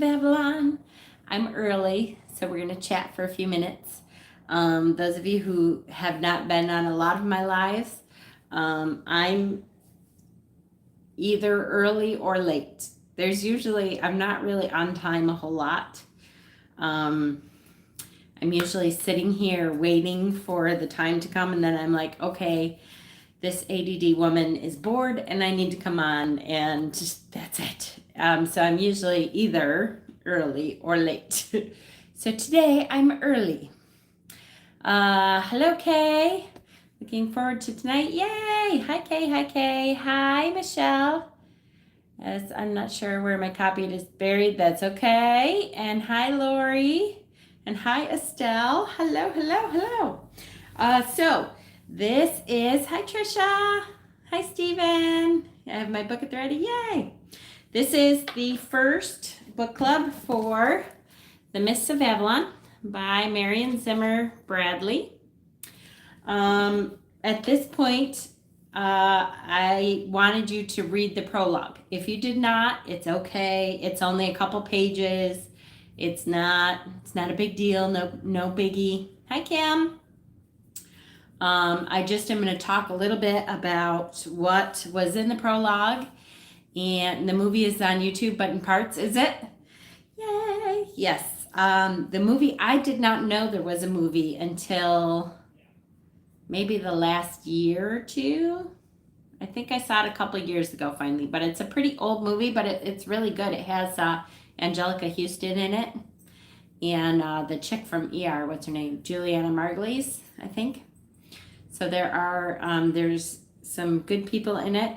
Avalon. I'm early, so we're going to chat for a few minutes. Those of you who have not been on a lot of my lives, I'm either early or late. I'm not really on time a whole lot. I'm usually sitting here waiting for the time to come, and then I'm like, okay, this ADD woman is bored and I need to come on, and that's it. So I'm usually either early or late. So today I'm early. Hello, Kay. Looking forward to tonight. Yay! Hi, Kay. Hi, Kay. Hi, Michelle. As I'm not sure where my copy is buried. That's okay. And hi, Lori. And hi, Estelle. Hello, hello, hello. So this is, hi, Trisha. Hi, Stephen. I have my book at the ready. Yay! This is the first book club for The Mists of Avalon by Marion Zimmer Bradley. At this point, I wanted you to read the prologue. If you did not, it's okay. It's only a couple pages. It's not a big deal. No biggie. Hi, Kim. I just am going to talk a little bit about what was in the prologue, and the movie is on YouTube, but in parts. Is it? Yay! Yes. The movie, I did not know there was a movie until maybe the last year or two. I think I saw it a couple of years ago finally, but it's a pretty old movie, but it's really good. It has Angelica Houston in it, and the chick from ER, what's her name? Juliana Margulies, I think. So there's some good people in it.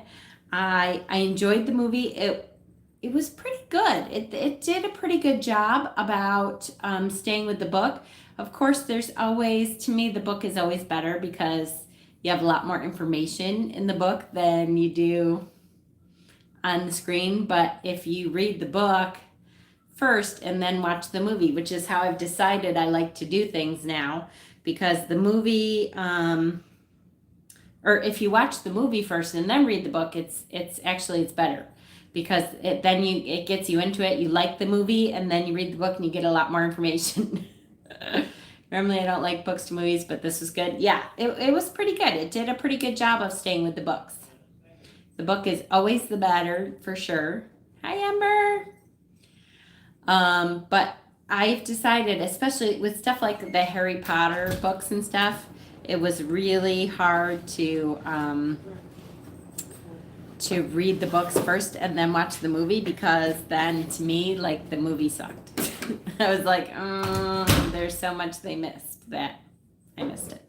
I enjoyed the movie. It was pretty good. It did a pretty good job about staying with the book. Of course, to me, the book is always better because you have a lot more information in the book than you do on the screen. But if you read the book first and then watch the movie, which is how I've decided I like to do things now, because the movie, or if you watch the movie first and then read the book, it's better, because it gets you into it. You like the movie, and then you read the book and you get a lot more information. Normally I don't like books to movies, but this was good. Yeah, it was pretty good. It did a pretty good job of staying with the books. The book is always the better, for sure. Hi, Amber. But I've decided, especially with stuff like the Harry Potter books and stuff, it was really hard to read the books first and then watch the movie, because then, to me, like, the movie sucked. I was like, there's so much they missed that I missed it.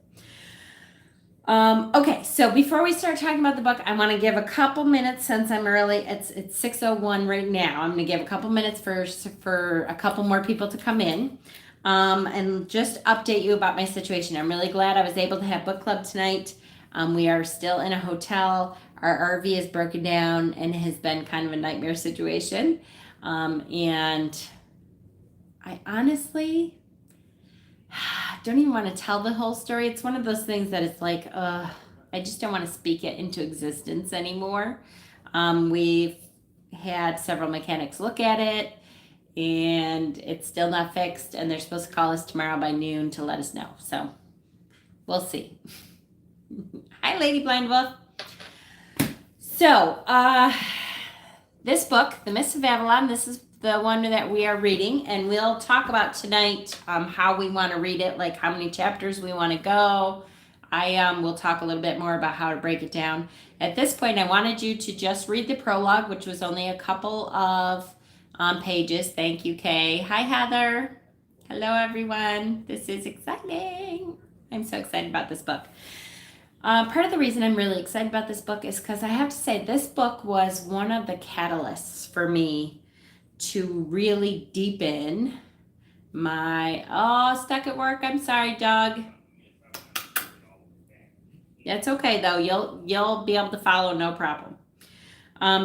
Okay, so before we start talking about the book, I want to give a couple minutes, since I'm early. It's 6:01 right now. I'm going to give a couple minutes for a couple more people to come in, and just update you about my situation. I'm really glad I was able to have book club tonight. We are still in a hotel. Our RV is broken down and has been kind of a nightmare situation. And I honestly don't even want to tell the whole story. It's one of those things that it's like, I just don't want to speak it into existence anymore. We've had several mechanics look at it, and it's still not fixed, and they're supposed to call us tomorrow by noon to let us know. So we'll see. Hi, Lady Blind Wolf. So this book, The Mists of Avalon, this is the one that we are reading, and we'll talk about tonight how we want to read it, like how many chapters we want to go. I will talk a little bit more about how to break it down. At this point, I wanted you to just read the prologue, which was only a couple of pages. Thank you, Kay. Hi, Heather. Hello, everyone. This is exciting. I'm so excited about this book. Part of the reason I'm really excited about this book is because I have to say this book was one of the catalysts for me to really deepen my, stuck at work. I'm sorry, Doug. It's okay though. You'll be able to follow, no problem.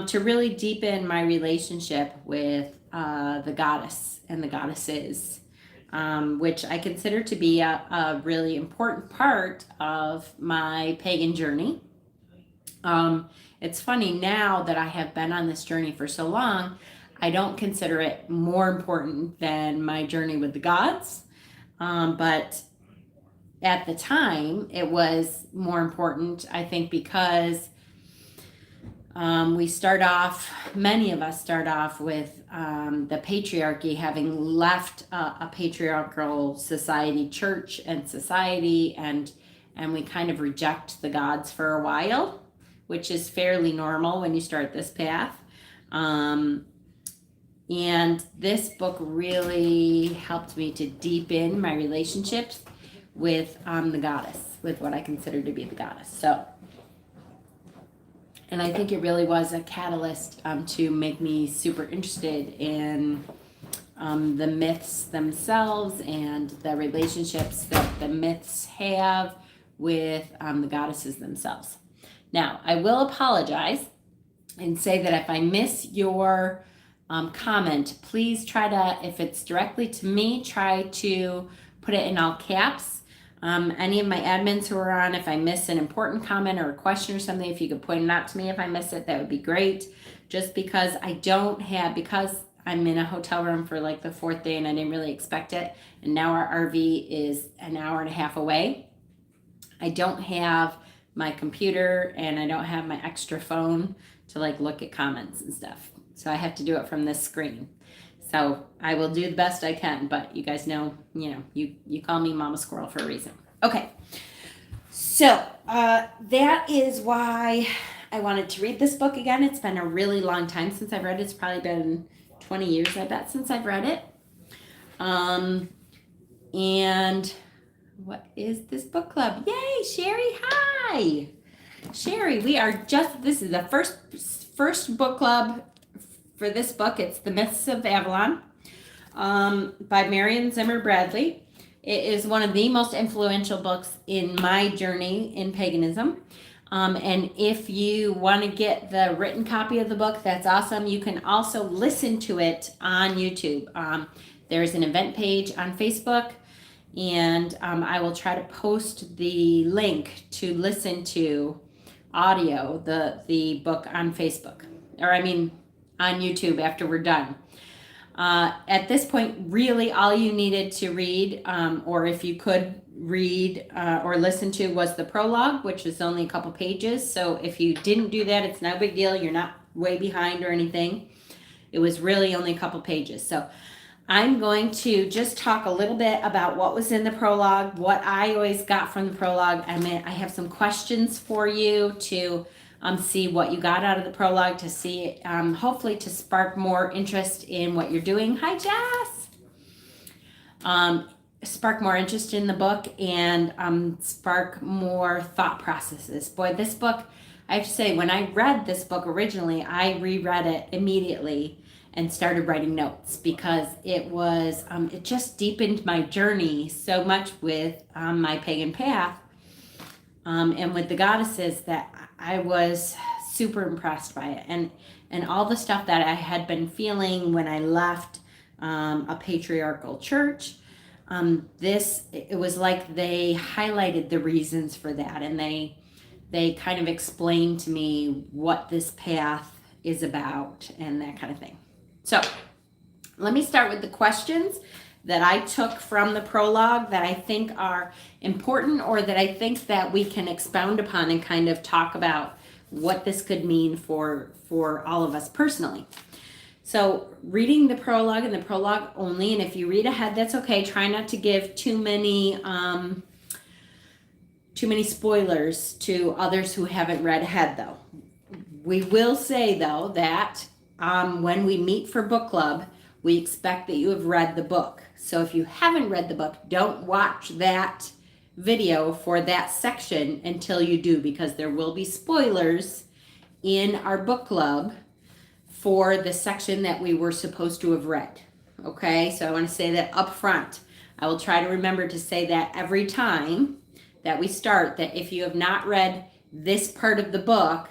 To really deepen my relationship with the goddess and the goddesses, which I consider to be a really important part of my pagan journey. It's funny, now that I have been on this journey for so long, I don't consider it more important than my journey with the gods. But at the time, it was more important, I think, because many of us start off with the patriarchy having left a patriarchal society, church and society, and we kind of reject the gods for a while, which is fairly normal when you start this path. And this book really helped me to deepen my relationships with the goddess, with what I consider to be the goddess. So, and I think it really was a catalyst to make me super interested in the myths themselves and the relationships that the myths have with the goddesses themselves. Now, I will apologize and say that if I miss your comment, please try to, if it's directly to me, try to put it in all caps. Any of my admins who are on, if I miss an important comment or a question or something, if you could point it out to me if I miss it, that would be great. Just because because I'm in a hotel room for like the 4th day and I didn't really expect it, and now our RV is an hour and a half away. I don't have my computer and I don't have my extra phone to like look at comments and stuff. So I have to do it from this screen. So I will do the best I can, but you guys know, you call me Mama Squirrel for a reason. Okay. So that is why I wanted to read this book again. It's been a really long time since I've read it. It's probably been 20 years, I bet, since I've read it. And what is this book club? Yay, Sherry, hi. Sherry, this is the first book club for this book. It's The Myths of Avalon by Marion Zimmer Bradley. It is one of the most influential books in my journey in paganism. And if you want to get the written copy of the book, that's awesome. You can also listen to it on YouTube. There's an event page on Facebook, and I will try to post the link to listen to audio, the book on Facebook, on YouTube after we're done. At this point, really all you needed to read, or if you could read or listen to, was the prologue, which is only a couple pages. So if you didn't do that, it's no big deal. You're not way behind or anything. It was really only a couple pages. So I'm going to just talk a little bit about what was in the prologue, what I always got from the prologue. I have some questions for you to see what you got out of the prologue, to see, hopefully to spark more interest in what you're doing. Hi, Jess. Spark more interest in the book and spark more thought processes. Boy, this book, I have to say, when I read this book originally, I reread it immediately and started writing notes because it was, it just deepened my journey so much with my pagan path and with the goddesses that I was super impressed by it. And all the stuff that I had been feeling when I left a patriarchal church, it was like they highlighted the reasons for that, and they kind of explained to me what this path is about and that kind of thing. So let me start with the questions that I took from the prologue that I think are important, or that I think that we can expound upon and kind of talk about what this could mean for all of us personally. So reading the prologue and the prologue only, and if you read ahead, that's okay. Try not to give too many spoilers to others who haven't read ahead, though. We will say, though, that when we meet for book club, we expect that you have read the book. So if you haven't read the book, don't watch that video for that section until you do, because there will be spoilers in our book club for the section that we were supposed to have read. Okay, so I want to say that up front. I will try to remember to say that every time that we start, that if you have not read this part of the book,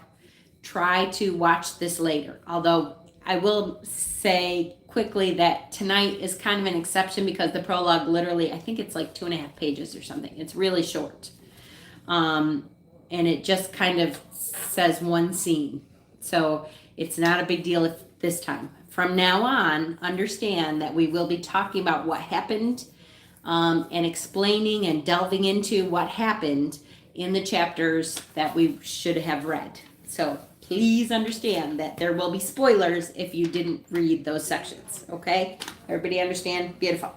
try to watch this later. Although I will say quickly that tonight is kind of an exception because the prologue literally, I think it's like 2.5 pages or something. It's really short. And it just kind of says one scene. So it's not a big deal if this time. from now on, understand that we will be talking about what happened and explaining and delving into what happened in the chapters that we should have read. So please understand that there will be spoilers if you didn't read those sections. Okay? Everybody understand? Beautiful.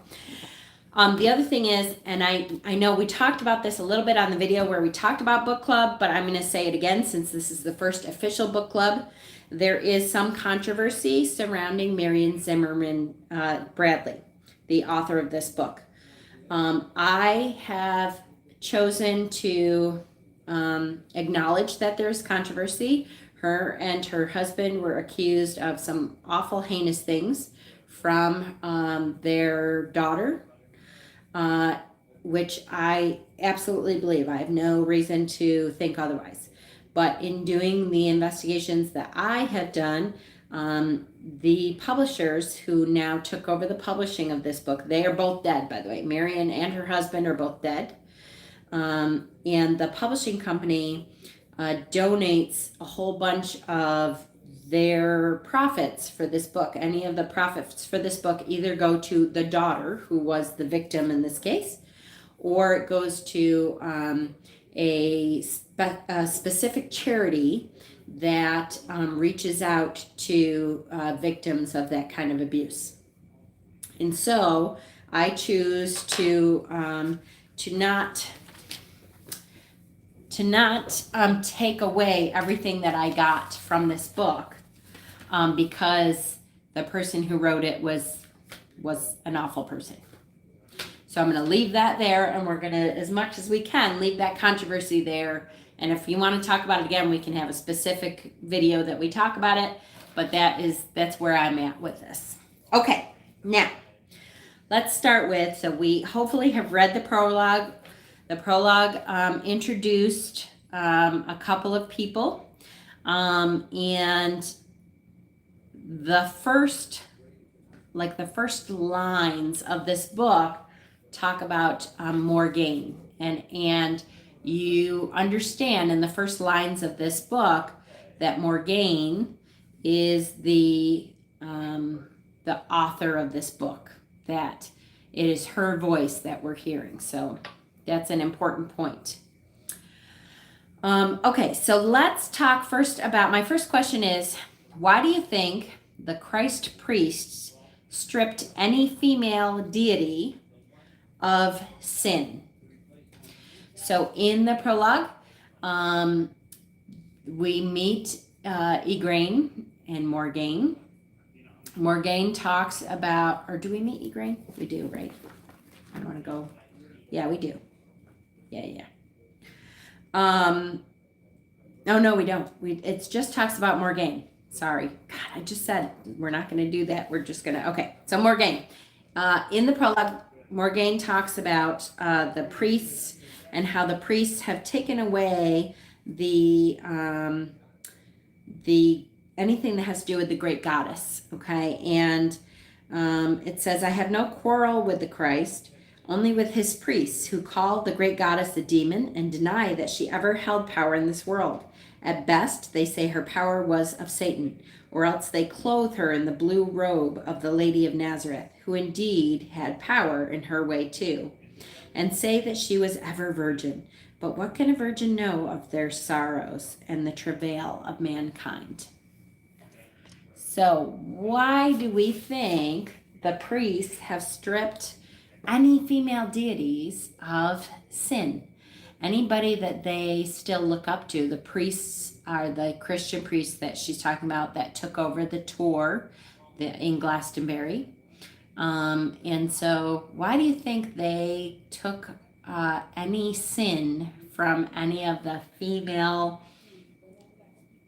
The other thing is, and I know we talked about this a little bit on the video where we talked about book club, but I'm going to say it again since this is the first official book club. There is some controversy surrounding Marion Zimmerman Bradley, the author of this book. I have chosen to acknowledge that there's controversy. Her and her husband were accused of some awful, heinous things from their daughter, which I absolutely believe. I have no reason to think otherwise. But in doing the investigations that I have done, the publishers who now took over the publishing of this book, they are both dead, by the way. Marion and her husband are both dead. And the publishing company donates a whole bunch of their profits for this book. Any of the profits for this book either go to the daughter, who was the victim in this case, or it goes to a specific charity that reaches out to victims of that kind of abuse. And so I choose to not take away everything that I got from this book because the person who wrote it was an awful person. So I'm going to leave that there, and we're going to, as much as we can, leave that controversy there. And if you want to talk about it again, we can have a specific video that we talk about it. But that's where I'm at with this. Okay, now let's start with, so we hopefully have read the prologue. The prologue introduced a couple of people, and the first lines of this book talk about Morgaine, and you understand in the first lines of this book that Morgaine is the author of this book, that it is her voice that we're hearing. So that's an important point. Okay, so let's talk first about, my first question is, why do you think the Christ priests stripped any female deity of sin? So in the prologue, we meet Igraine and Morgaine. Morgaine talks about, or do we meet Igraine? We do, right? I want to go. Yeah, we do. Yeah. Oh no, we don't. It just talks about Morgaine. Sorry. God, I just said we're not going to do that. We're just going to, okay. So Morgaine. In the prologue, Morgaine talks about the priests and how the priests have taken away the anything that has to do with the great goddess, okay? And it says, I have no quarrel with the Christ, only with his priests, who call the great goddess a demon and deny that she ever held power in this world. At best, they say her power was of Satan, or else they clothe her in the blue robe of the Lady of Nazareth, who indeed had power in her way too, and say that she was ever virgin. But what can a virgin know of their sorrows and the travail of mankind? So why do we think the priests have stripped any female deities of sin? Anybody that they still look up to. The priests are the Christian priests that she's talking about that took over the tour in Glastonbury. And so why do you think they took any sin from any of the female,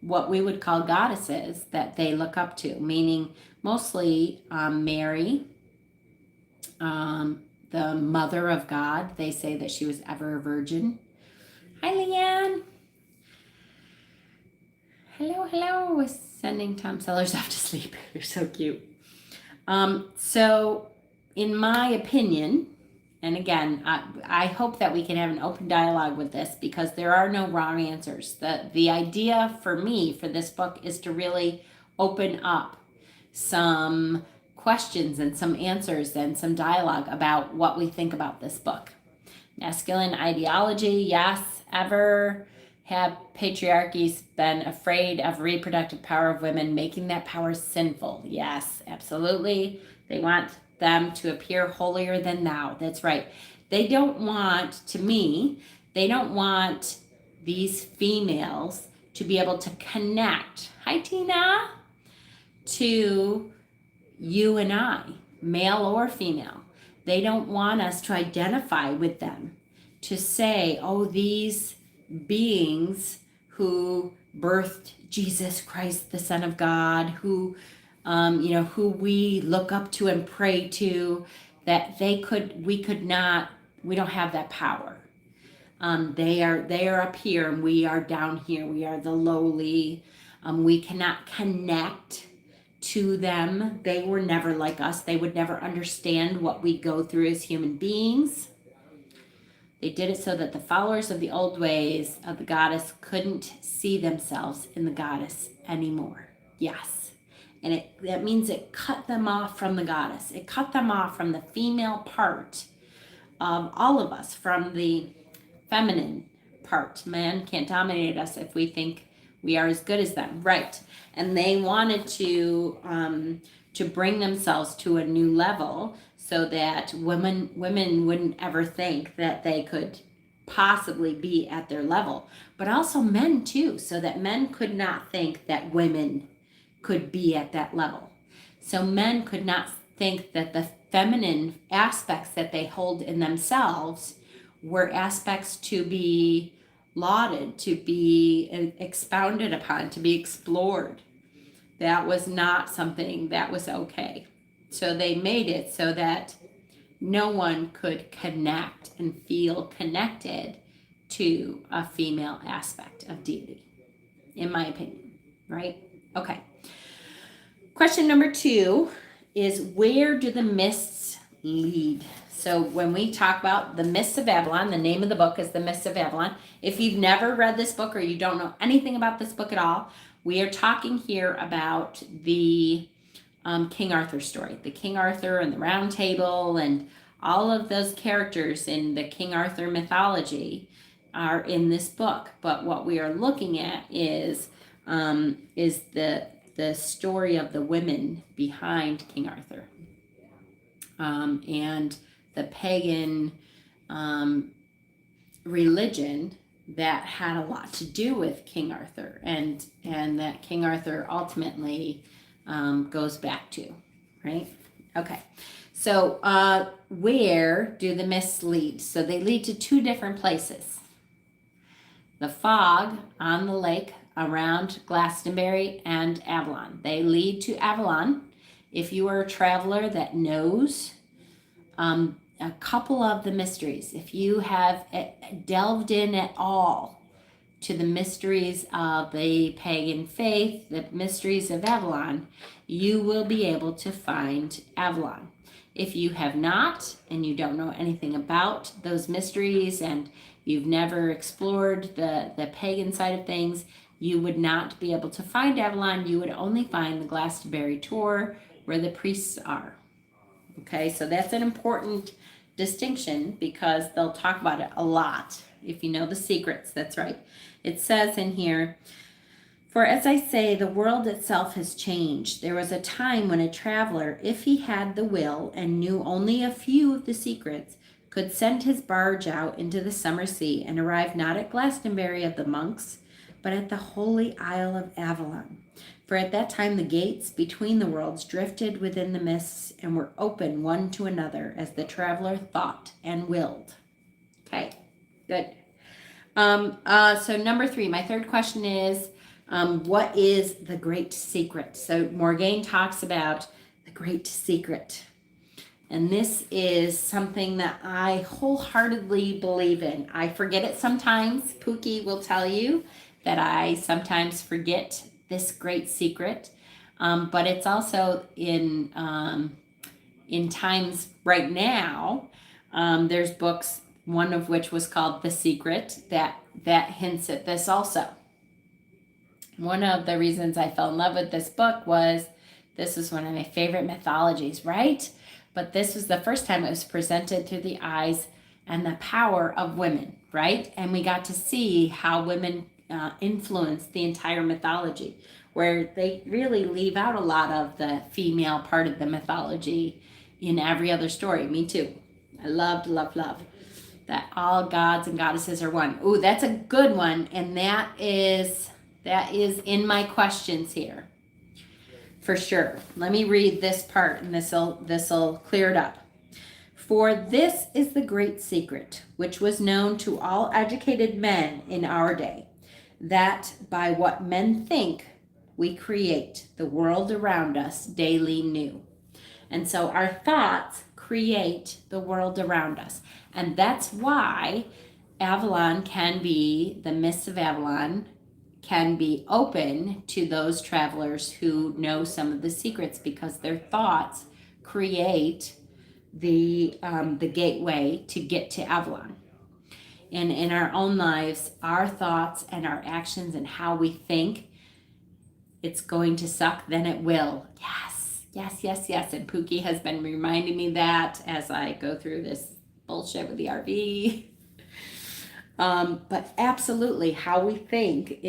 what we would call goddesses, that they look up to? Meaning mostly Mary, the mother of God. They say that she was ever a virgin. Hi, Leanne. Hello. Sending Tom Sellers off to sleep. You're so cute. So in my opinion, and again, I hope that we can have an open dialogue with this, because there are no wrong answers. The idea for me for this book is to really open up some questions and some answers and some dialogue about what we think about this book. Masculine ideology, yes. Ever have patriarchies been afraid of reproductive power of women, making that power sinful? Yes, absolutely. They want them to appear holier than thou. That's right. They don't want, to me, they don't want these females to be able to connect. Hi, Tina. To you and I, male or female. They don't want us to identify with them, to say, oh, these beings who birthed Jesus Christ, the Son of God, who we look up to and pray to, that we don't have that power. They are up here and we are down here. We are the lowly. We cannot connect to them. They were never like us. They would never understand what we go through as human beings. They did it so that the followers of the old ways of the goddess couldn't see themselves in the goddess anymore. Yes. And that means it cut them off from the goddess. It cut them off from the female part of all of us, from the feminine part. Man can't dominate us if we think we are as good as them. Right. And they wanted to bring themselves to a new level so that women wouldn't ever think that they could possibly be at their level. But also men too, so that men could not think that women could be at that level. So men could not think that the feminine aspects that they hold in themselves were aspects to be lauded, to be expounded upon, to be explored. That was not something that was okay. So they made it so that no one could connect and feel connected to a female aspect of deity, in my opinion, right? Okay. Question number 2 is, where do the mists lead? So when we talk about the Mists of Avalon, the name of the book is The Mists of Avalon. If you've never read this book or you don't know anything about this book at all, we are talking here about the King Arthur story. The King Arthur and the Round Table and all of those characters in the King Arthur mythology are in this book. But what we are looking at is the story of the women behind King Arthur. And the pagan religion that had a lot to do with King Arthur, and that King Arthur ultimately goes back to, right? Okay, so where do the mists lead? So they lead to 2 different places. The fog on the lake around Glastonbury and Avalon. They lead to Avalon. If you are a traveler that knows a couple of the mysteries, if you have delved in at all to the mysteries of the pagan faith, the mysteries of Avalon, you will be able to find Avalon. If you have not, and you don't know anything about those mysteries, and you've never explored the pagan side of things, you would not be able to find Avalon. You would only find the Glastonbury tour where the priests are. Okay, so that's an important distinction because they'll talk about it a lot if you know the secrets. That's right. It says in here, for as I say, the world itself has changed. There was a time when a traveler, if he had the will and knew only a few of the secrets, could send his barge out into the summer sea and arrive not at Glastonbury of the monks, but at the holy Isle of Avalon. For at that time the gates between the worlds drifted within the mists and were open one to another as the traveler thought and willed. Okay, good. So number 3, my third question is, what is the great secret? So Morgaine talks about the great secret. And this is something that I wholeheartedly believe in. I forget it sometimes. Pookie will tell you that I sometimes forget this great secret. But it's also in times right now, there's books, one of which was called The Secret, that hints at this also. One of the reasons I fell in love with this book was This is one of my favorite mythologies, right? But this was the first time it was presented through the eyes and the power of women, right? And we got to see how women influence the entire mythology, where they really leave out a lot of the female part of the mythology in every other story. Me too. I loved, love, love that all gods and goddesses are one. Ooh, that's a good one, and that is in my questions here for sure. Let me read this part, and this'll clear it up. For this is the great secret, which was known to all educated men in our day, that by what men think, we create the world around us daily new. And so our thoughts create the world around us. And that's why Avalon can be, the mists of Avalon can be open to those travelers who know some of the secrets, because their thoughts create the gateway to get to Avalon. And in our own lives, our thoughts and our actions and how we think, it's going to suck, then it will. Yes. And Pookie has been reminding me that as I go through this bullshit with the RV. But absolutely, how we think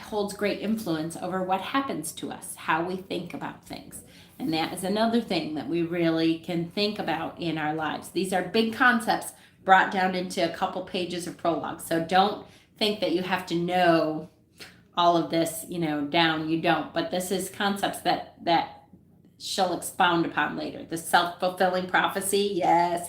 holds great influence over what happens to us, how we think about things. And that is another thing that we really can think about in our lives. These are big concepts brought down into a couple pages of prologue. So don't think that you have to know all of this, down. You don't. But this is concepts that she'll expound upon later. The self-fulfilling prophecy. Yes.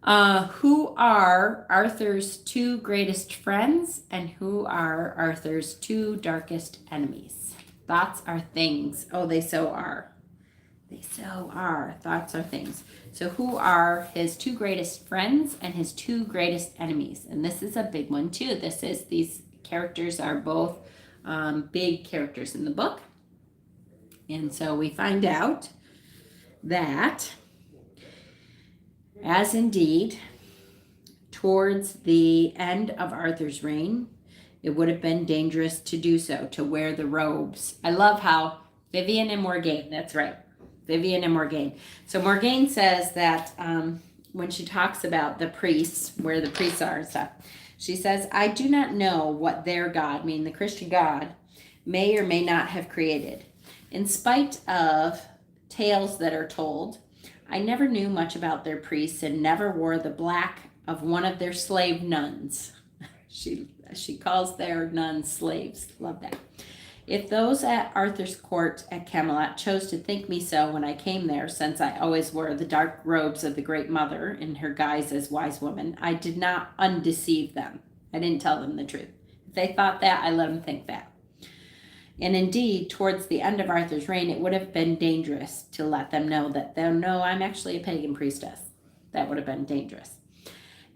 Who are Arthur's two greatest friends, and who are Arthur's two darkest enemies? Thoughts are things. Oh, they so are. They so are. Thoughts are things. So who are his two greatest friends and his two greatest enemies? And this is a big one too. These characters are both big characters in the book. And so we find out that, as indeed, towards the end of Arthur's reign, it would have been dangerous to do so, to wear the robes. I love how Vivian and Morgane, that's right, Vivian and Morgane. So Morgane says that when she talks about the priests, where the priests are and stuff, she says, I do not know what their God, meaning the Christian God, may or may not have created. In spite of tales that are told, I never knew much about their priests and never wore the black of one of their slave nuns. She calls their nuns slaves. Love that. If those at Arthur's court at Camelot chose to think me so when I came there, since I always wore the dark robes of the great mother in her guise as wise woman, I did not undeceive them. I didn't tell them the truth. If they thought that, I let them think that. And indeed, towards the end of Arthur's reign, it would have been dangerous to let them know that they'll know I'm actually a pagan priestess. That would have been dangerous.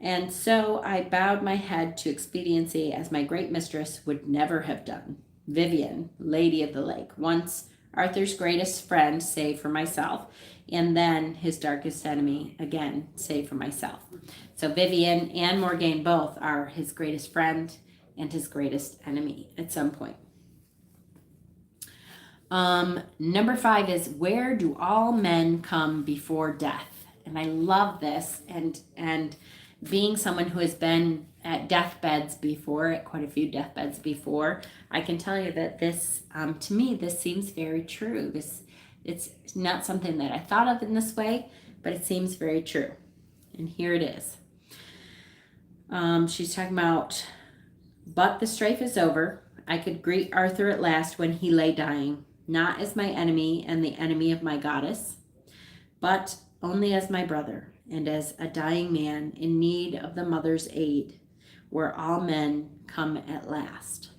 And so I bowed my head to expediency, as my great mistress would never have done. Vivian, Lady of the Lake, once Arthur's greatest friend, save for myself, and then his darkest enemy, again, save for myself. So Vivian and Morgane both are his greatest friend and his greatest enemy at some point. Number 5 is, where do all men come before death? And I love this, and being someone who has been at deathbeds before, at quite a few deathbeds before, I can tell you that this, to me, this seems very true. It's not something that I thought of in this way, but it seems very true. And here it is. She's talking about, but the strife is over. I could greet Arthur at last when he lay dying, not as my enemy and the enemy of my goddess, but only as my brother, and as a dying man in need of the mother's aid, where all men come at last.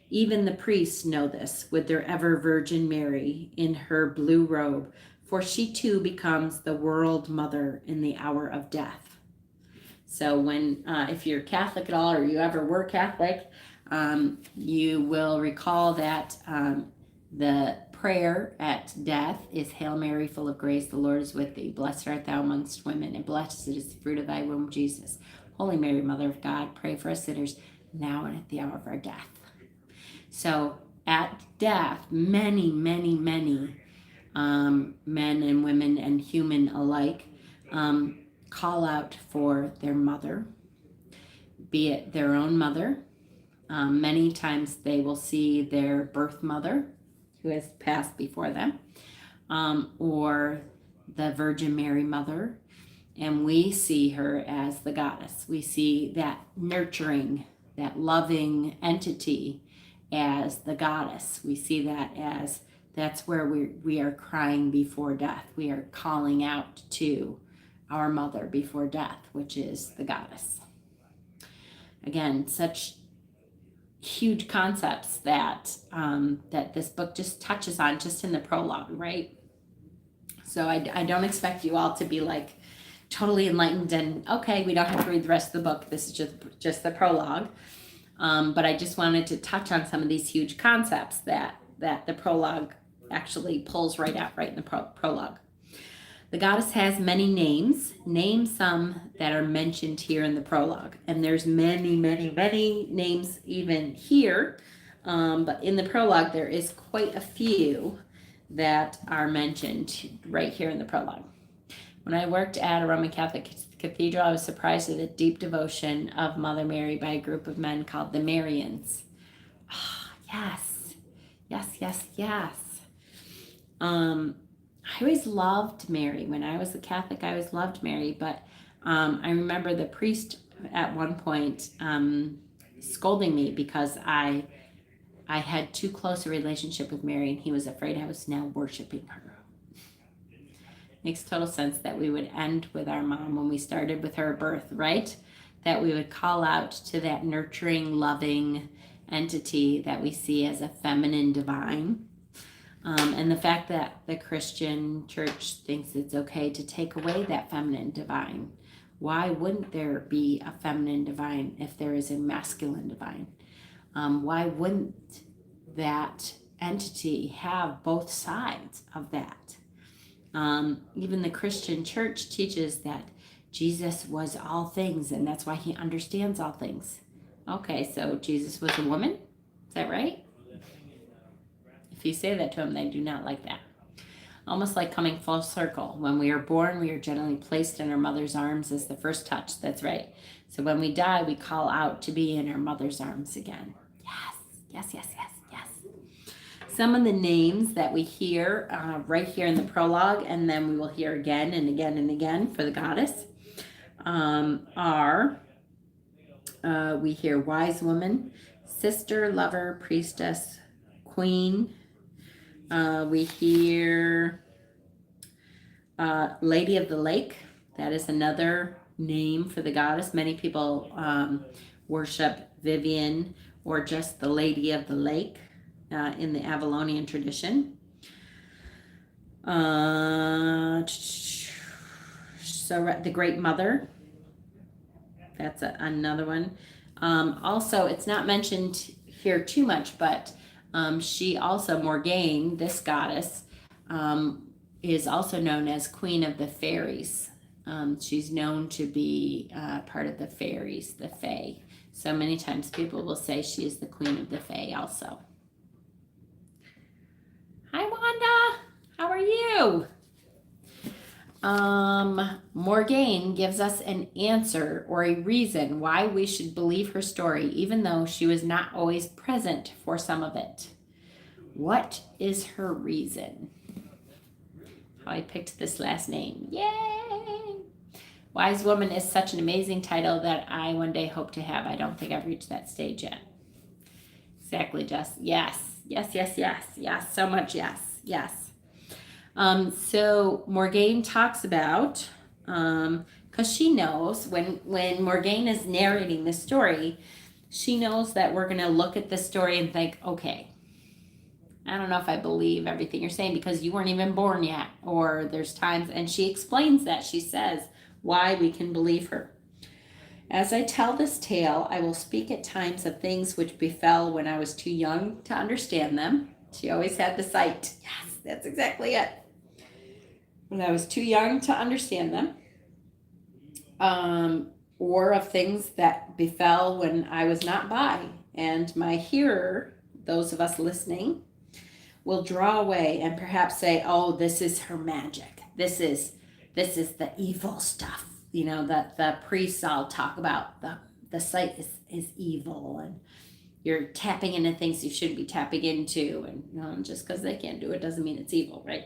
Even the priests know this, with their ever Virgin Mary in her blue robe, for she too becomes the world mother in the hour of death. So when, if you're Catholic at all, or you ever were Catholic, you will recall that the prayer at death is, Hail Mary, full of grace, the Lord is with thee. Blessed art thou amongst women, and blessed is the fruit of thy womb, Jesus. Holy Mary, Mother of God, pray for us sinners, now and at the hour of our death. So at death, many, many, many men and women and human alike call out for their mother, be it their own mother. Many times they will see their birth mother who has passed before them, or the Virgin Mary Mother, and we see her as the goddess. We see that nurturing, that loving entity as the goddess. We see that as that's where we are crying before death. We are calling out to our mother before death, which is the goddess. Again, such huge concepts that that this book just touches on just in the prologue, right? So I don't expect you all to be like totally enlightened and okay, we don't have to read the rest of the book. This is just the prologue. But I just wanted to touch on some of these huge concepts that the prologue actually pulls right out right in the prologue. The goddess has many names. Name some that are mentioned here in the prologue. And there's many, many, many names even here. But in the prologue, there is quite a few that are mentioned right here in the prologue. When I worked at a Roman Catholic cathedral, I was surprised at the deep devotion of Mother Mary by a group of men called the Marians. Oh, yes. Yes, yes, yes. I always loved Mary. When I was a Catholic, I always loved Mary. But I remember the priest at one point scolding me because I had too close a relationship with Mary, and he was afraid I was now worshiping her. Makes total sense that we would end with our mom when we started with her birth, right? That we would call out to that nurturing, loving entity that we see as a feminine divine. And the fact that the Christian church thinks it's okay to take away that feminine divine. Why wouldn't there be a feminine divine if there is a masculine divine? Why wouldn't that entity have both sides of that? Even the Christian church teaches that Jesus was all things, and that's why he understands all things. Okay, so Jesus was a woman? Is that right? If you say that to them, they do not like that. Almost like coming full circle. When we are born, we are generally placed in our mother's arms as the first touch. That's right. So when we die, we call out to be in our mother's arms again. Yes, yes, yes, yes, yes. Some of the names that we hear right here in the prologue, and then we will hear again and again and again for the goddess, are we hear wise woman, sister, lover, priestess, queen. We hear Lady of the Lake. That is another name for the goddess. Many people worship Vivian or just the Lady of the Lake in the Avalonian tradition. So the Great Mother. That's another one. Also, it's not mentioned here too much, but she also, Morgane, this goddess, is also known as Queen of the Fairies. She's known to be part of the fairies, the Fae. So many times people will say she is the Queen of the Fae also. Hi, Wanda. How are you? Morgane gives us an answer or a reason why we should believe her story, even though she was not always present for some of it. What is her reason? How I picked this last name. Yay! Wise Woman is such an amazing title that I one day hope to have. I don't think I've reached that stage yet. Exactly, Jess. Yes, yes, yes, yes, yes. So much yes, yes. So Morgane talks about, because she knows when Morgane is narrating the story, she knows that we're going to look at the story and think, okay, I don't know if I believe everything you're saying because you weren't even born yet. Or there's times, and she explains that. She says why we can believe her. As I tell this tale, I will speak at times of things which befell when I was too young to understand them. She always had the sight. Yes, that's exactly it. When I was too young to understand them, or of things that befell when I was not by, and my hearer, those of us listening, will draw away and perhaps say, oh, this is her magic. This is the evil stuff. You know, that the priests all talk about the sight is evil, and you're tapping into things you shouldn't be tapping into, and just because they can't do it doesn't mean it's evil, right?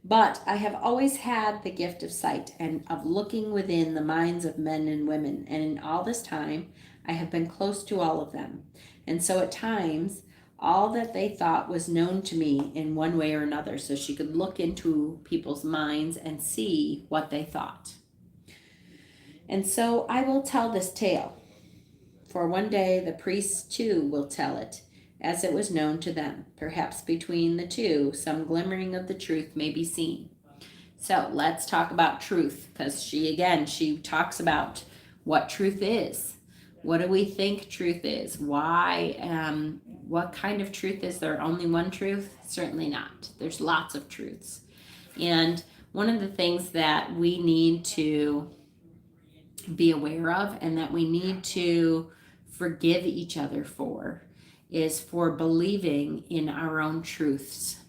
But I have always had the gift of sight and of looking within the minds of men and women, and in all this time I have been close to all of them. And so at times all that they thought was known to me in one way or another, so she could look into people's minds and see what they thought. And so I will tell this tale, for one day the priests too will tell it, as it was known to them. Perhaps between the two some glimmering of the truth may be seen. So let's talk about truth, because she talks about what truth is. What do we think truth is? Why? What kind of truth is there? Only one truth? Certainly not. There's lots of truths. And one of the things that we need to be aware of, and that we need to forgive each other for, is for believing in our own truths.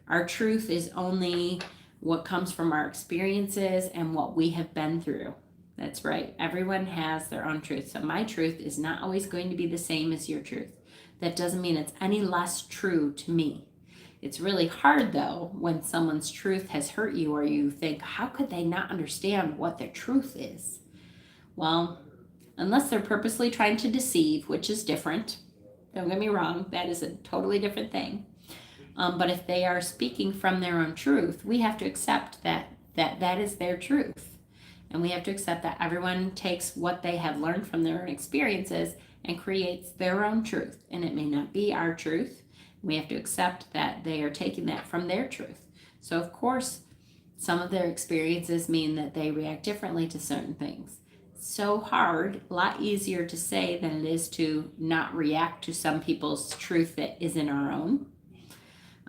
Our truth is only what comes from our experiences and what we have been through. That's right. Everyone has their own truth. So my truth is not always going to be the same as your truth. That doesn't mean it's any less true to me. It's really hard, though, when someone's truth has hurt you, or you think, how could they not understand what their truth is? Well, unless they're purposely trying to deceive, which is different. Don't get me wrong, that is a totally different thing. But if they are speaking from their own truth, we have to accept that is their truth. And we have to accept that everyone takes what they have learned from their own experiences and creates their own truth. And it may not be our truth. We have to accept that they are taking that from their truth. So of course, some of their experiences mean that they react differently to certain things. So hard, a lot easier to say than it is to not react to some people's truth that isn't our own.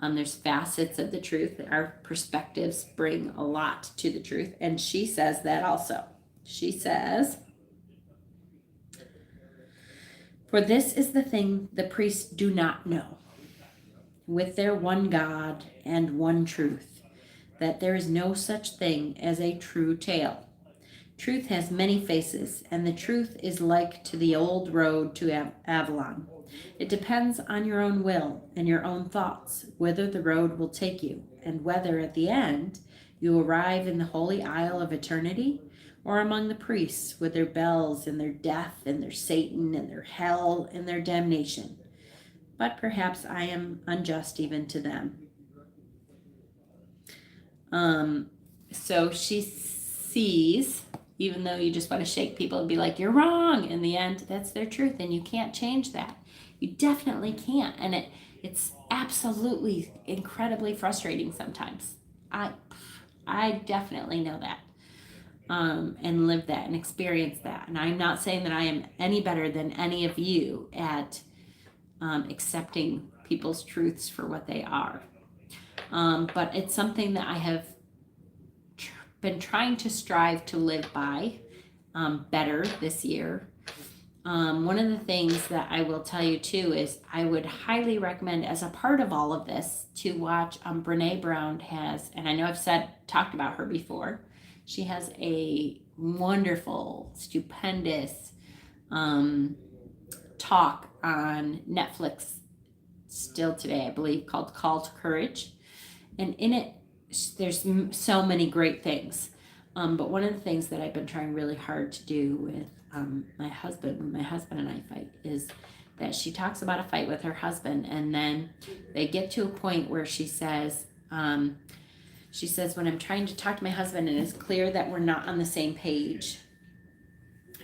There's facets of the truth. Our perspectives bring a lot to the truth. And she says that also. She says, for this is the thing the priests do not know, with their one God and one truth, that there is no such thing as a true tale. Truth has many faces, and the truth is like to the old road to Avalon. It depends on your own will and your own thoughts whither the road will take you, and whether at the end you arrive in the holy isle of eternity, or among the priests with their bells and their death and their Satan and their hell and their damnation. But perhaps I am unjust even to them. So she sees, even though you just want to shake people and be like, you're wrong, in the end, that's their truth, and you can't change that. You definitely can't, and it's absolutely incredibly frustrating sometimes. I definitely know that, and live that and experience that. And I'm not saying that I am any better than any of you at accepting people's truths for what they are. But it's something that I have been trying to strive to live by better this year. One of the things that I will tell you too is I would highly recommend, as a part of all of this, to watch Brene Brown has, and I know I've talked about her before. She has a wonderful, stupendous talk on Netflix still today, I believe, called Call to Courage. And in it, there's so many great things. But one of the things that I've been trying really hard to do with my husband, when my husband and I fight, is that she talks about a fight with her husband, and then they get to a point where she says, when I'm trying to talk to my husband and it's clear that we're not on the same page,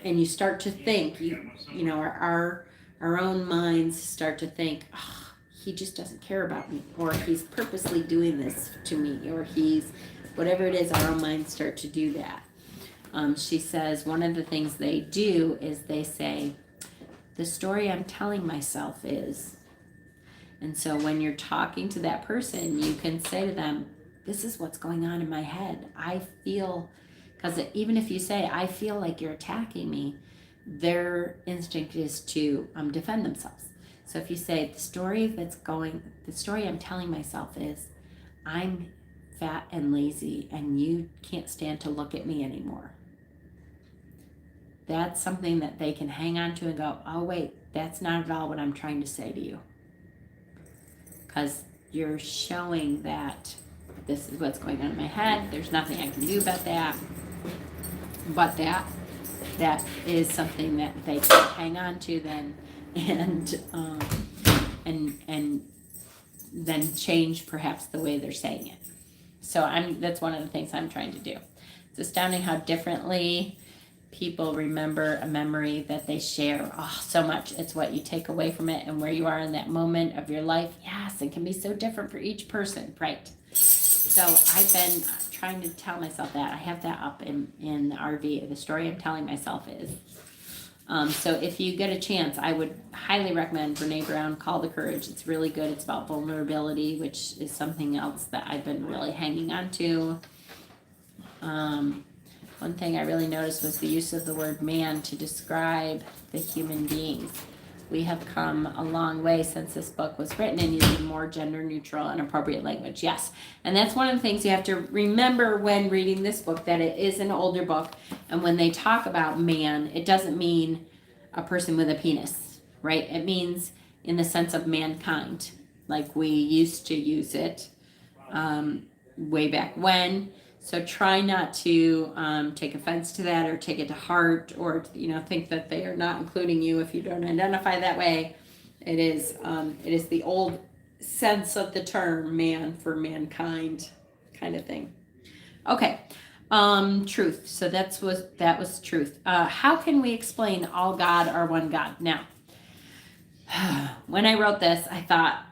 and you start to think, you know, our own minds start to think, oh, he just doesn't care about me, or he's purposely doing this to me, or he's whatever it is, our own minds start to do that. She says one of the things they do is they say, the story I'm telling myself is. And so when you're talking to that person, you can say to them, this is what's going on in my head. I feel, because even if you say, I feel like you're attacking me, their instinct is to defend themselves. So if you say the story I'm telling myself is I'm fat and lazy and you can't stand to look at me anymore. That's something that they can hang on to and go, oh wait, that's not at all what I'm trying to say to you. Because you're showing that this is what's going on in my head. There's nothing I can do about that. But that is something that they can hang on to then and then change perhaps the way they're saying it. So that's one of the things I'm trying to do. It's astounding how differently people remember a memory that they share. Oh, so much. It's what you take away from it and where you are in that moment of your life. Yes, it can be so different for each person. Right. So I've been trying to tell myself that. I have that up in the RV. The story I'm telling myself is. So if you get a chance, I would highly recommend Brene Brown, Call to Courage. It's really good. It's about vulnerability, which is something else that I've been really hanging on to. One thing I really noticed was the use of the word man to describe the human beings. We have come a long way since this book was written and using more gender neutral and appropriate language. Yes. And that's one of the things you have to remember when reading this book, that it is an older book. And when they talk about man, it doesn't mean a person with a penis, right? It means in the sense of mankind, like we used to use it way back when. So try not to take offense to that or take it to heart or, think that they are not including you if you don't identify that way. It is the old sense of the term man for mankind kind of thing. Okay. Truth. So that was truth. How can we explain all God or one God? Now, when I wrote this, I thought,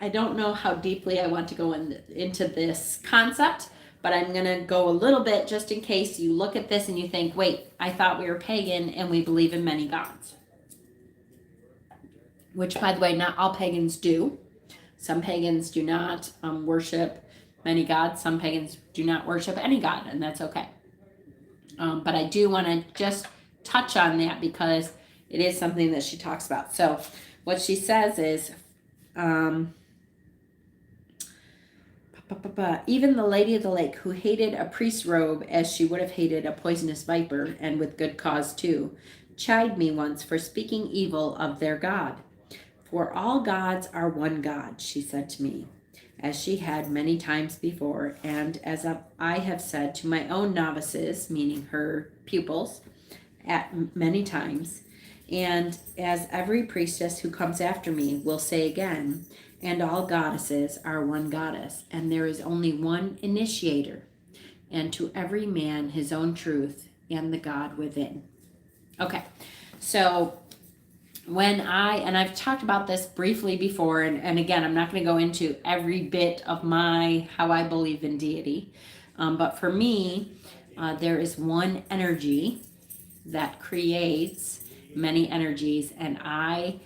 I don't know how deeply I want to go into this concept, but I'm going to go a little bit just in case you look at this and you think, wait, I thought we were pagan and we believe in many gods. Which, by the way, not all pagans do. Some pagans do not worship many gods. Some pagans do not worship any god, and that's okay. But I do want to just touch on that because it is something that she talks about. So what she says is, even the Lady of the Lake, who hated a priest's robe as she would have hated a poisonous viper, and with good cause too, chid me once for speaking evil of their God. For all gods are one God, she said to me, as she had many times before, and as I have said to my own novices, meaning her pupils, at many times, and as every priestess who comes after me will say again, and all goddesses are one goddess, and there is only one initiator, and to every man his own truth and the God within. Okay, so I've talked about this briefly before, and again, I'm not going to go into every bit of how I believe in deity, but for me, there is one energy that creates many energies, and I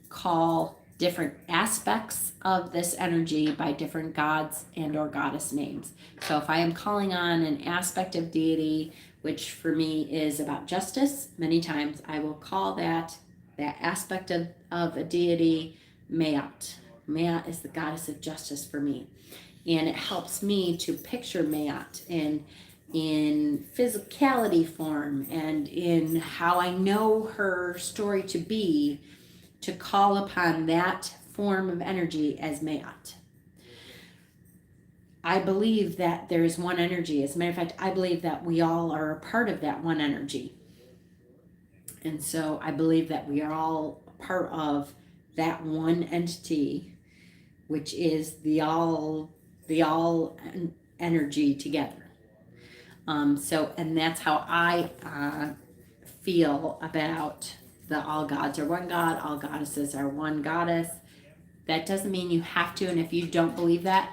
call different aspects of this energy by different gods and or goddess names. So if I am calling on an aspect of deity, which for me is about justice, many times I will call that aspect of a deity Maat. Maat is the goddess of justice for me. And it helps me to picture Maat in physicality form and in how I know her story to be, to call upon that form of energy as Maat. I believe that there is one energy. As a matter of fact, I believe that we all are a part of that one energy. And so I believe that we are all part of that one entity, which is the all energy together. And that's how I feel about the all gods are one God, all goddesses are one goddess. That doesn't mean you have to, and if you don't believe that,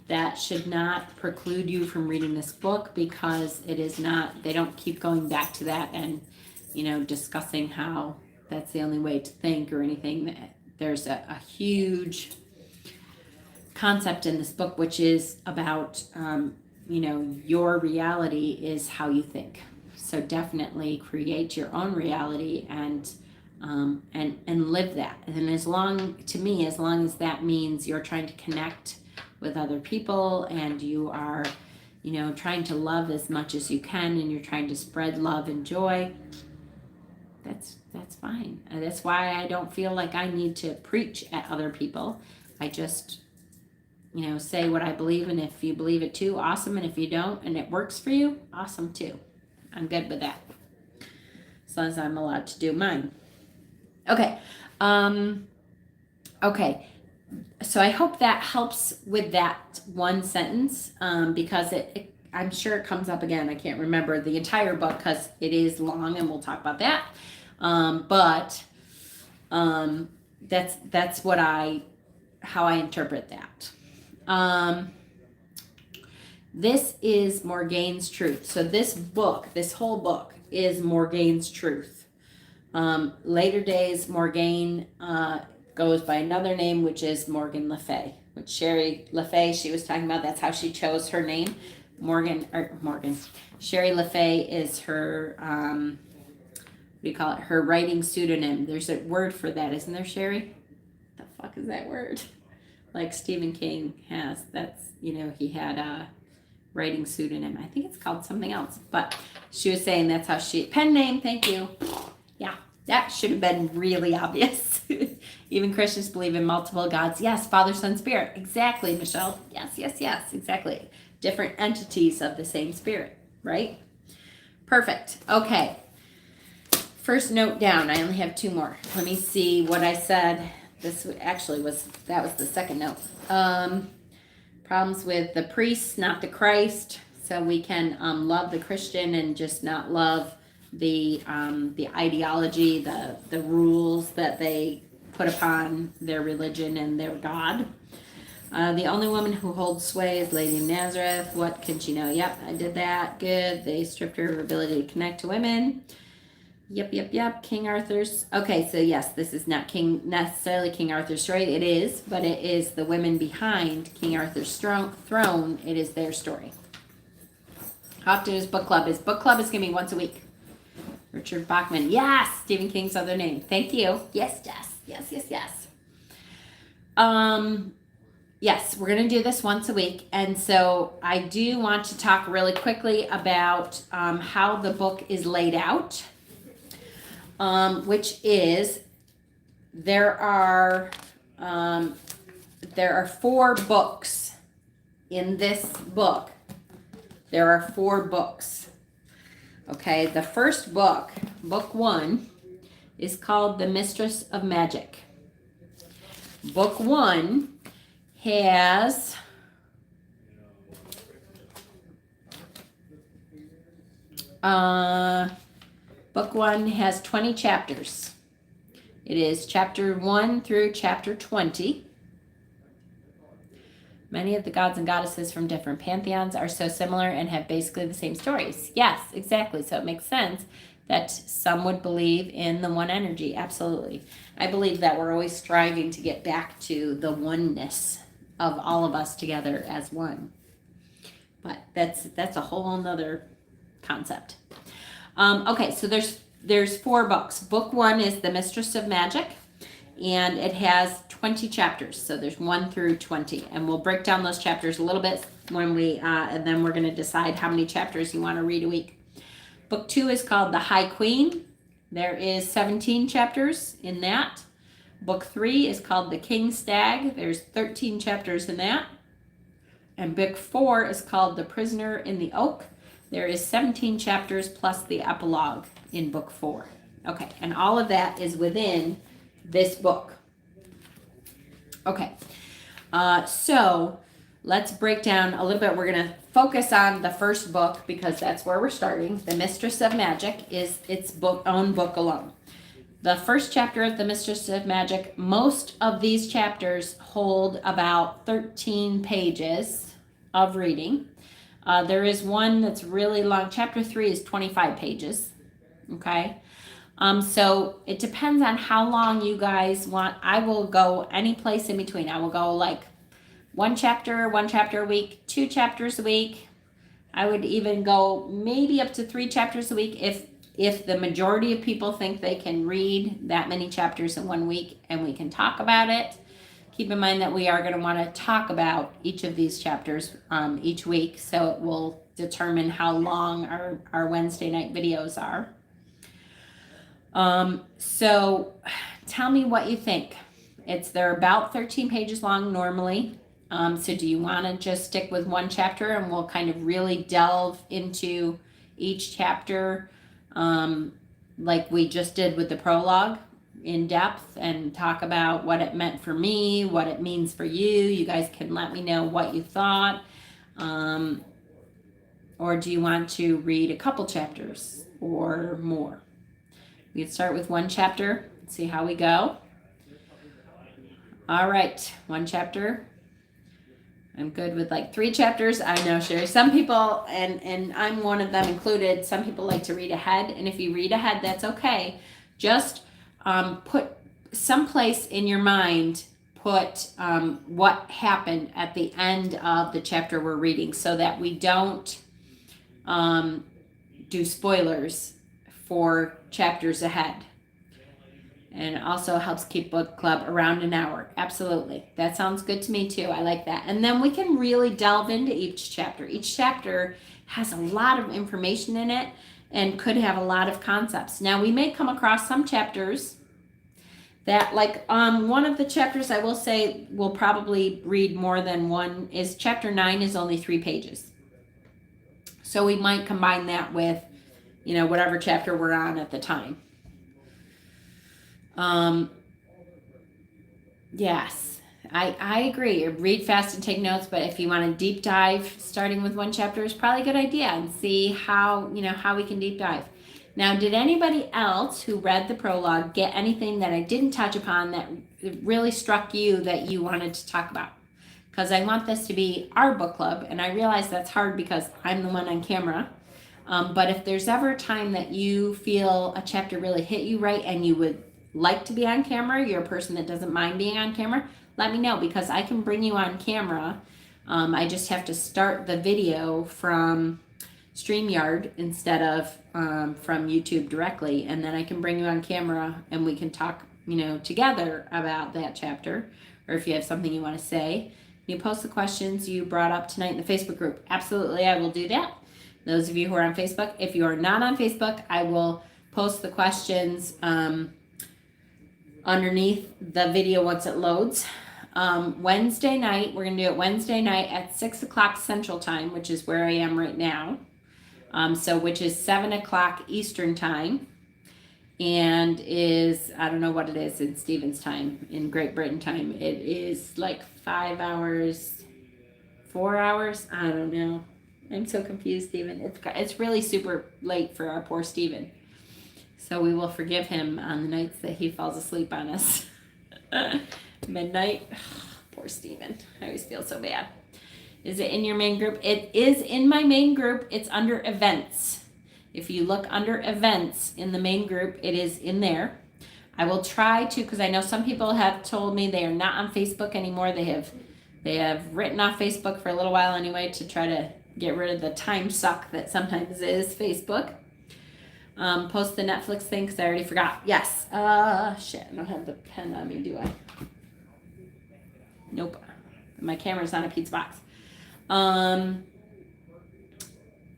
that should not preclude you from reading this book, because it is not, they don't keep going back to that and, discussing how that's the only way to think or anything. There's a huge concept in this book, which is about, your reality is how you think. So definitely create your own reality and and live that. And as long as that means you're trying to connect with other people and you are, trying to love as much as you can and you're trying to spread love and joy, that's fine. And that's why I don't feel like I need to preach at other people. I just, say what I believe, and if you believe it too, awesome. And if you don't and it works for you, awesome too. I'm good with that. As long as I'm allowed to do mine. Okay. Okay. So I hope that helps with that one sentence, because I'm sure it comes up again. I can't remember the entire book because it is long, and we'll talk about that. But that's how I interpret that. This is Morgane's truth. So this whole book is Morgane's truth. Later days, Morgane goes by another name, which is Morgan Le Fay, which Sherry Le Fay, she was talking about. That's how she chose her name. Sherry Le Fay is her, what do you call it? Her writing pseudonym. There's a word for that, isn't there, Sherry? What the fuck is that word? Like Stephen King has. That's, he had a writing pseudonym. I think it's called something else. But she was saying that's how pen name, thank you. Yeah, that should have been really obvious. Even Christians believe in multiple gods. Yes, Father, Son, Spirit. Exactly, Michelle. Yes, exactly. Different entities of the same spirit, right? Perfect. Okay. First note down. I only have 2 more. Let me see what I said. This actually was the second note. Problems with the priests, not the Christ. So we can love the Christian and just not love the ideology, the rules that they put upon their religion and their God. The only woman who holds sway is Lady of Nazareth. What can she know? Yep, I did that. Good. They stripped her of her ability to connect to women. Yep. King Arthur's. Okay, so yes, this is not necessarily King Arthur's story. It is, but it is the women behind King Arthur's throne. It is their story. How often is book club? His book club is going to be once a week. Richard Bachman. Yes, Stephen King's other name. Thank you. Yes. Yes, we're going to do this once a week. And so I do want to talk really quickly about how the book is laid out, which is there are 4 books in this book. There are 4 books. Okay, the first book, book 1, is called The Mistress of Magic. Book 1 has book 1 has 20 chapters. It is chapter 1 through chapter 20. Many of the gods and goddesses from different pantheons are so similar and have basically the same stories. Yes, exactly. So it makes sense that some would believe in the one energy. Absolutely. I believe that we're always striving to get back to the oneness of all of us together as one. But that's a whole nother concept. Okay, so there's 4 books. Book 1 is The Mistress of Magic, and it has 20 chapters. So there's 1 through 20, and we'll break down those chapters a little bit when and then we're going to decide how many chapters you want to read a week. Book 2 is called The High Queen. There is 17 chapters in that. Book 3 is called The King Stag. There's 13 chapters in that. And book 4 is called The Prisoner in the Oak. There is 17 chapters plus the epilogue in book 4. Okay, and all of that is within this book. Okay, so let's break down a little bit. We're going to focus on the first book because that's where we're starting. The Mistress of Magic is its own book alone. The first chapter of The Mistress of Magic, most of these chapters hold about 13 pages of reading. There is one that's really long. Chapter 3 is 25 pages. Okay. So it depends on how long you guys want. I will go any place in between. I will go like one chapter a week, 2 chapters a week. I would even go maybe up to 3 chapters a week if the majority of people think they can read that many chapters in 1 week and we can talk about it, keep in mind that we are going to want to talk about each of these chapters each week, so it will determine how long our Wednesday night videos are. So tell me what you think. They're about 13 pages long normally. So do you want to just stick with one chapter and we'll kind of really delve into each chapter like we just did with the prologue in depth and talk about what it meant for me, what it means for you. You guys can let me know what you thought. Or do you want to read a couple chapters or more? We can start with one chapter, see how we go. All right, one chapter. I'm good with like 3 chapters. I know, Sherry. Some people, and I'm one of them included, some people like to read ahead. And if you read ahead, that's okay. Just put someplace in your mind, put what happened at the end of the chapter we're reading so that we don't do spoilers for chapters ahead. And it also helps keep book club around an hour. Absolutely. That sounds good to me too. I like that. And then we can really delve into each chapter. Each chapter has a lot of information in it and could have a lot of concepts. Now we may come across some chapters that, like one of the chapters I will say we'll probably read more than one is chapter 9 is only 3 pages. So we might combine that with, whatever chapter we're on at the time. Yes, I agree. Read fast and take notes, but if you want to deep dive, starting with one chapter is probably a good idea, and see how we can deep dive. Now, did anybody else who read the prologue get anything that I didn't touch upon that really struck you that you wanted to talk about? Because I want this to be our book club, and I realize that's hard because I'm the one on camera. But if there's ever a time that you feel a chapter really hit you right and you would like to be on camera, you're a person that doesn't mind being on camera, let me know, because I can bring you on camera. I just have to start the video from StreamYard instead of from YouTube directly, and then I can bring you on camera and we can talk together about that chapter, or if you have something you want to say, you post the questions you brought up tonight in the Facebook group. Absolutely, I will do that. Those of you who are on Facebook, if you are not on Facebook, I will post the questions underneath the video once it loads. Wednesday night, we're going to do it Wednesday night at 6 o'clock Central Time, which is where I am right now. Which is 7 o'clock Eastern Time, and is, I don't know what it is in Stephen's time, in Great Britain time. It is like 5 hours, 4 hours, I don't know. I'm so confused, Stephen. It's really super late for our poor Stephen. So we will forgive him on the nights that he falls asleep on us. Midnight. Poor Stephen. I always feel so bad. Is it in your main group? It is in my main group. It's under events. If you look under events in the main group, it is in there. I will try to, because I know some people have told me they are not on Facebook anymore. They have written off Facebook for a little while anyway to try to get rid of the time suck that sometimes is Facebook. Post the Netflix thing because I already forgot. Yes. Shit, I don't have the pen on me, do I? Nope. My camera's on a pizza box.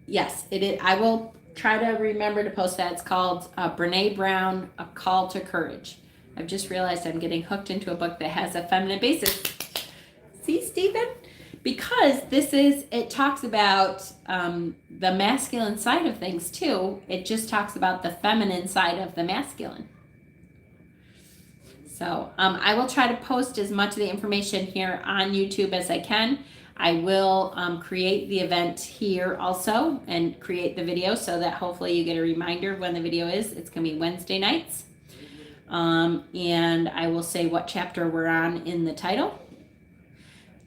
Yes, it is. I will try to remember to post that. It's called Brene Brown, A Call to Courage. I've just realized I'm getting hooked into a book that has a feminine basis. See, Stephen? Because it talks about the masculine side of things too. It just talks about the feminine side of the masculine. So I will try to post as much of the information here on YouTube as I can. I will create the event here also and create the video so that hopefully you get a reminder of when the video is. It's going to be Wednesday nights. And I will say what chapter we're on in the title.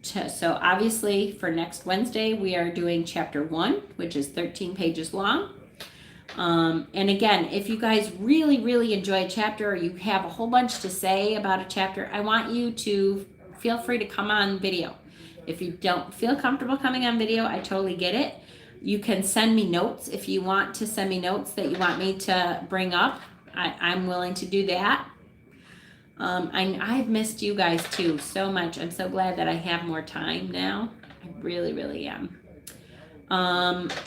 So obviously for next Wednesday, we are doing chapter 1, which is 13 pages long. And again, if you guys really, really enjoy a chapter, or you have a whole bunch to say about a chapter, I want you to feel free to come on video. If you don't feel comfortable coming on video, I totally get it. You can send me notes if you want to send me notes that you want me to bring up. I'm willing to do that. I've missed you guys too so much. I'm so glad that I have more time now. I really, really am.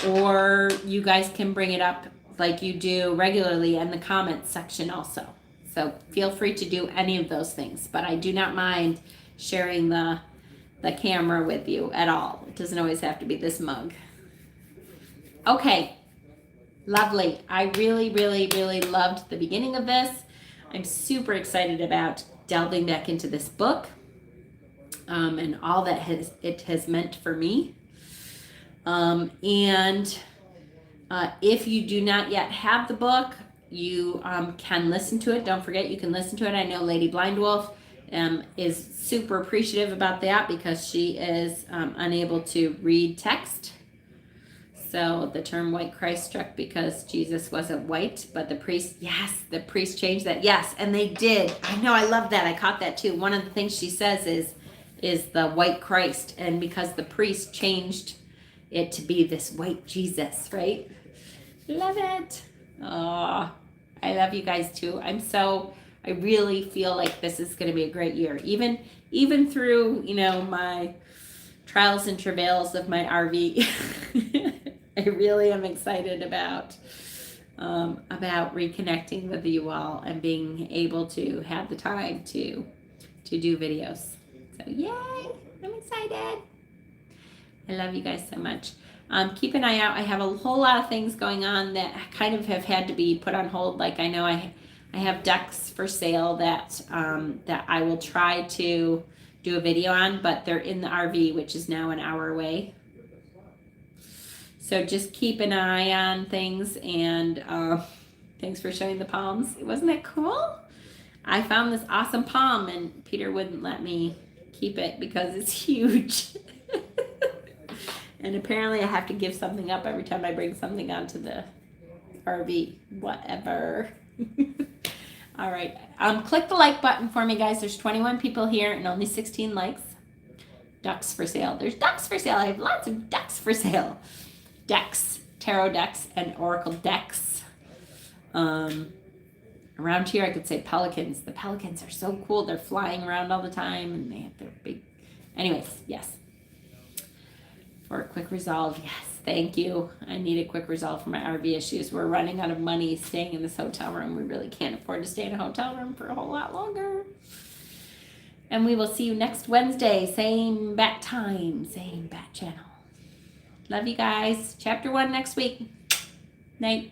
Or you guys can bring it up like you do regularly in the comments section also. So feel free to do any of those things. But I do not mind sharing the camera with you at all. It doesn't always have to be this mug. Okay, lovely. I really, really, really loved the beginning of this. I'm super excited about delving back into this book and all that it has meant for me. If you do not yet have the book, you can listen to it. Don't forget, you can listen to it. I know Lady Blind Wolf is super appreciative about that because she is unable to read text. So the term white Christ struck because Jesus wasn't white, but the priest changed that. Yes, and they did. I know, I love that. I caught that too. One of the things she says is the white Christ, and because the priest changed it to be this white Jesus, right? Love it. Oh, I love you guys too. I really feel like this is going to be a great year. Even through, my trials and travails of my RV. I really am excited about reconnecting with you all and being able to have the time to do videos. So yay! I'm excited. I love you guys so much. Keep an eye out. I have a whole lot of things going on that kind of have had to be put on hold. Like I know I have ducks for sale that I will try to do a video on, but they're in the RV, which is now an hour away. So just keep an eye on things, and thanks for showing the palms. Wasn't that cool? I found this awesome palm, and Peter wouldn't let me keep it because it's huge. And apparently I have to give something up every time I bring something onto the RV. Whatever. All right. Click the like button for me, guys. There's 21 people here and only 16 likes. Ducks for sale. There's ducks for sale. I have lots of ducks for sale. Decks, tarot decks, and oracle decks. Around here, I could say pelicans. The pelicans are so cool. They're flying around all the time, and they have their big... Anyways, yes. For a quick resolve, yes. Thank you. I need a quick resolve for my RV issues. We're running out of money staying in this hotel room. We really can't afford to stay in a hotel room for a whole lot longer. And we will see you next Wednesday. Same bat time, same bat channel. Love you guys. Chapter 1 next week. Night.